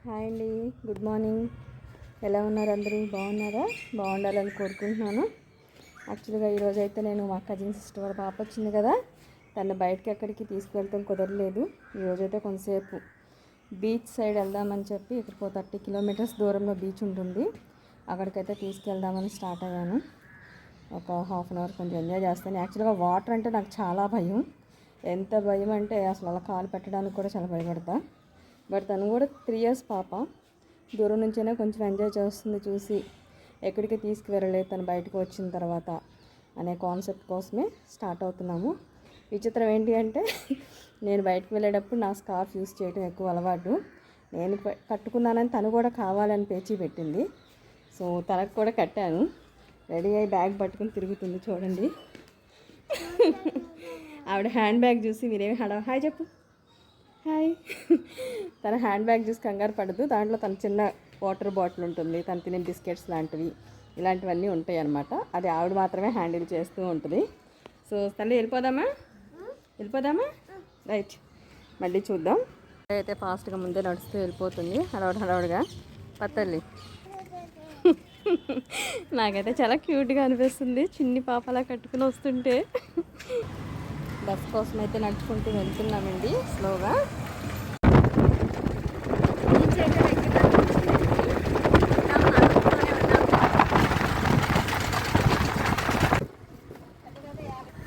Hi అండి, good morning. ఎలా ఉన్నారు అందరూ? బాగున్నారా? బాగుండాలని కోరుకుంటున్నాను. యాక్చువల్గా ఈరోజు అయితే నేను మా కజిన్ సిస్టర్ వాళ్ళ పాప వచ్చింది కదా, తను బయటకి ఎక్కడికి తీసుకువెళ్తాం కుదరలేదు. ఈరోజైతే కొంతసేపు బీచ్ సైడ్ వెళ్దామని చెప్పి ఇక్కడ 30 కిలోమీటర్స్ దూరంలో బీచ్ ఉంటుంది, అక్కడికైతే తీసుకెళ్దామని స్టార్ట్ అయ్యాను. ఒక హాఫ్ అన్ అవర్ కొంచెం ఎంజాయ్ చేస్తాను. యాక్చువల్గా వాటర్ అంటే నాకు చాలా భయం. ఎంత భయం అంటే అసలు అలా కాలు పెట్టడానికి కూడా చాలా భయపడతా. బట్ తను కూడా 3 years పాప, దూరం నుంచైనా కొంచెం ఎంజాయ్ చేస్తుంది చూసి. ఎక్కడికి తీసుకువెళ్ళలేదు తను బయటకు వచ్చిన తర్వాత అనే కాన్సెప్ట్ కోసమే స్టార్ట్ అవుతున్నాము. విచిత్రం ఏంటి అంటే నేను బయటకు వెళ్ళేటప్పుడు నా స్కార్ఫ్ యూస్ చేయడం ఎక్కువ అలవాటు. నేను కట్టుకున్నానని తను కూడా కావాలని పేచీ పెట్టింది. సో తనకు కూడా కట్టాను. రెడీ అయ్యి బ్యాగ్ పట్టుకుని తిరుగుతుంది చూడండి. ఆవిడ హ్యాండ్ బ్యాగ్ చూసి మీరేమి హాయ్ చెప్పు, హాయ్. తన హ్యాండ్ బ్యాగ్ చూసి కంగారు పడదు. దాంట్లో తన చిన్న వాటర్ బాటిల్ ఉంటుంది, తను తినే బిస్కెట్స్ లాంటివి, ఇలాంటివన్నీ ఉంటాయి అన్నమాట. అది ఆవిడ మాత్రమే హ్యాండిల్ చేస్తూ ఉంటుంది. సో తల్లి వెళ్ళిపోదామా రైట్, మళ్ళీ చూద్దాం. అయితే ఫాస్ట్గా ముందే నడుస్తూ వెళ్ళిపోతుంది హడావుడిగా. పత్తల్లి నాకైతే చాలా క్యూట్గా అనిపిస్తుంది చిన్ని పాపలా కట్టుకుని వస్తుంటే. బస్ కోసం అయితే నడుచుకుంటూ వెళ్తున్నామండి స్లోగా.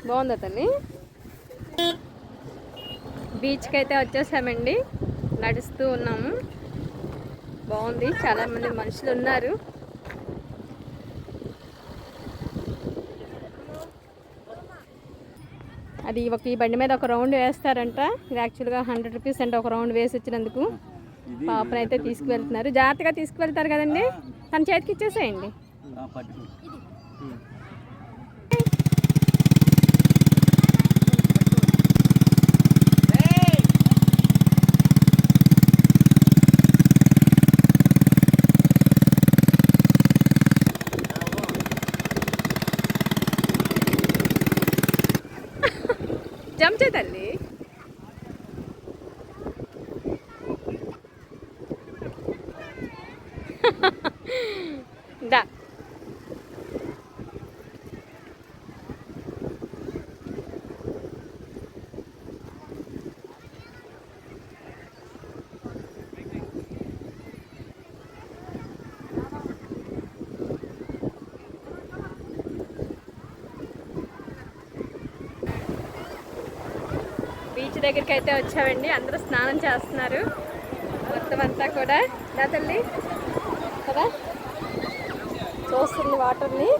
బాగుందా తల్లి? బీచ్కి అయితే వచ్చేసామండి, నడుస్తూ ఉన్నాము. బాగుంది, చాలామంది మనుషులు ఉన్నారు. అది ఈ బండి మీద ఒక రౌండ్ వేస్తారంట. ఇది యాక్చువల్గా 100 rupees అంటే ఒక రౌండ్ వేసి వచ్చినందుకు. పాపనైతే తీసుకువెళ్తున్నారు, జాగ్రత్తగా తీసుకువెళ్తారు కదండి. తన చేతికి ఇచ్చేసేయండి. జంప్ చేయి తల్లి. దా బీచ్ దగ్గరికి అయితే వచ్చామండి. అందరూ స్నానం చేస్తున్నారు మొత్తం అంతా కూడా. నా తల్లి కదా చూస్తుంది వాటర్ని.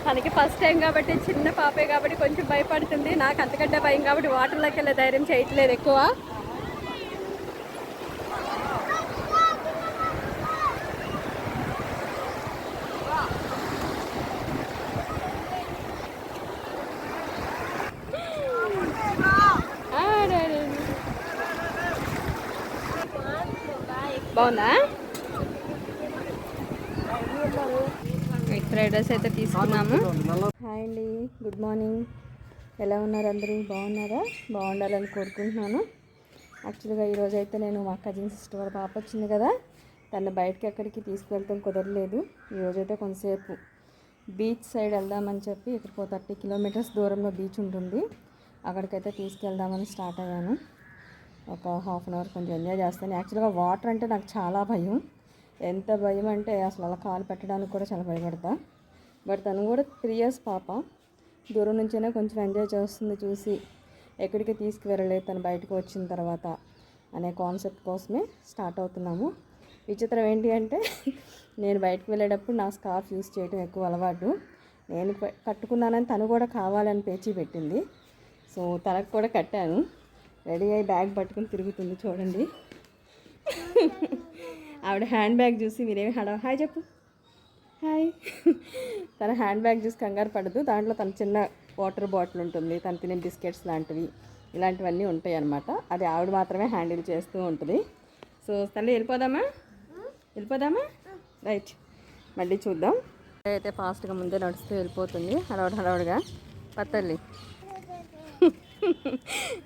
తనకి ఫస్ట్ టైం కాబట్టి, చిన్న పాపే కాబట్టి కొంచెం భయపడుతుంది. నాకు అంతకంటే భయం కాబట్టి వాటర్లోకి వెళ్ళే ధైర్యం చేయట్లేదు ఎక్కువ. బాగుందా? ఫ్రైడ్ రైస్ అయితే తీసుకున్నాము. హాయ్ అండి, గుడ్ మార్నింగ్. ఎలా ఉన్నారు అందరూ? బాగున్నారా? బాగుండాలని కోరుకుంటున్నాను. యాక్చువల్గా ఈరోజు అయితే నేను మా కజిన్ సిస్టర్ వాళ్ళ పాప వచ్చింది కదా, తను బయటకి ఎక్కడికి తీసుకువెళ్తాం కుదరలేదు. ఈరోజైతే కొంతసేపు బీచ్ సైడ్ వెళ్దామని చెప్పి ఇక్కడ 30 kilometers దూరంలో బీచ్ ఉంటుంది, అక్కడికైతే తీసుకెళ్దామని స్టార్ట్ అయ్యాను. ఒక హాఫ్ అన్ అవర్ కొంచెం ఎంజాయ్ చేస్తాను. యాక్చువల్గా వాటర్ అంటే నాకు చాలా భయం. ఎంత భయం అంటే అసలు అలా కాలు పెట్టడానికి కూడా చాలా భయపడతా. బట్ తను కూడా 3 years పాప, దూరం నుంచైనా కొంచెం ఎంజాయ్ చేస్తుంది చూసి. ఎక్కడికి తీసుకువెళ్ళలేదు తను బయటకు వచ్చిన తర్వాత అనే కాన్సెప్ట్ కోసమే స్టార్ట్ అవుతున్నాము. విచిత్రం ఏంటి అంటే నేను బయటకు వెళ్ళేటప్పుడు నా స్కార్ఫ్ యూస్ చేయడం ఎక్కువ అలవాటు. నేను కట్టుకున్నానని తను కూడా కావాలని పేచీ పెట్టింది. సో తనకు కూడా కట్టాను. రెడీ అయ్యి బ్యాగ్ పట్టుకుని తిరుగుతుంది చూడండి. ఆవిడ హ్యాండ్ బ్యాగ్ చూసి మీరేమి హాయ్ చెప్పు, హాయ్. తన హ్యాండ్ బ్యాగ్ చూసి కంగారు పడదు. దాంట్లో తన చిన్న వాటర్ బాటిల్ ఉంటుంది, తను తినే బిస్కెట్స్ లాంటివి, ఇలాంటివన్నీ ఉంటాయి అన్నమాట. అది ఆవిడ మాత్రమే హ్యాండిల్ చేస్తూ ఉంటుంది. సో తల్లి వెళ్ళిపోదామా రైట్, మళ్ళీ చూద్దాం. అయితే ఫాస్ట్గా ముందే నడుస్తూ వెళ్ళిపోతుంది హడావుడిగా పత్తల్లి.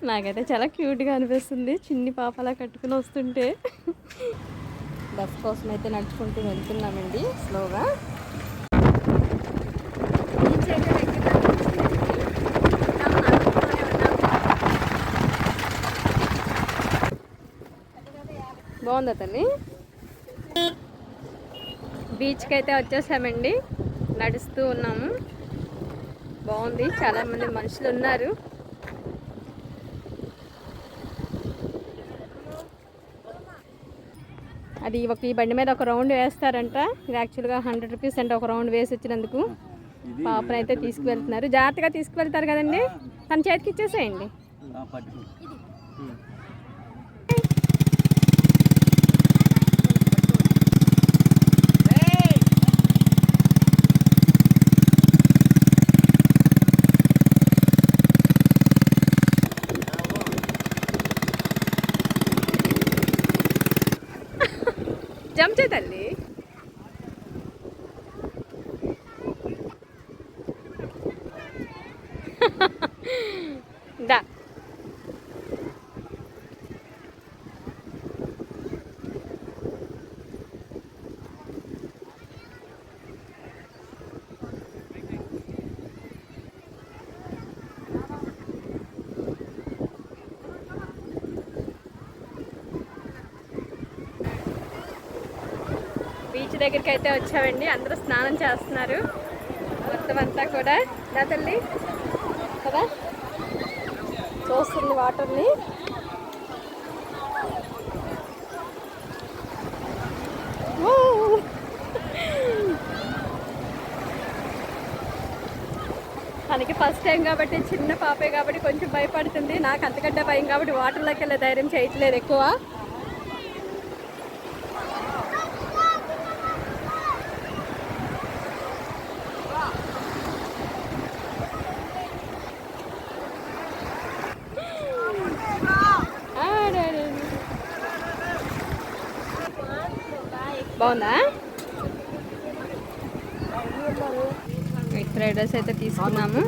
నాకైతే చాలా క్యూట్గా అనిపిస్తుంది చిన్ని పాపలా కట్టుకుని వస్తుంటే. బస్ కోసం అయితే నడుచుకుంటూ వెళ్తున్నామండి స్లోగా. బాగుందా తల్లి? బీచ్కి అయితే వచ్చేసామండి, నడుస్తూ ఉన్నాము. బాగుంది, చాలామంది మనుషులు ఉన్నారు. అది ఈ బండి మీద ఒక రౌండ్ వేస్తారంట. ఇది యాక్చువల్గా 100 రూపీస్ అంటే ఒక రౌండ్ వేసి వచ్చినందుకు. పాపనైతే తీసుకువెళ్తున్నారు, జాగ్రత్తగా తీసుకువెళ్తారు కదండి. తన చేతికి ఇచ్చేసేయండి. జంప్ చేయి తల్లి. దా బీచ్ దగ్గరికి అయితే వచ్చామండి. అందరూ స్నానం చేస్తున్నారు మొత్తం అంతా కూడా. నా తల్లి కదా చూస్తుంది వాటర్ని. తనకి ఫస్ట్ టైం కాబట్టి, చిన్న పాపే కాబట్టి కొంచెం భయపడుతుంది. నాకు అంతకంటే భయం కాబట్టి వాటర్లోకి వెళ్ళే ధైర్యం చేయట్లేదు ఎక్కువ. బాగుందా? ఎగ్ ఫ్రైడ్ రైస్ అయితే తీసుకున్నాము.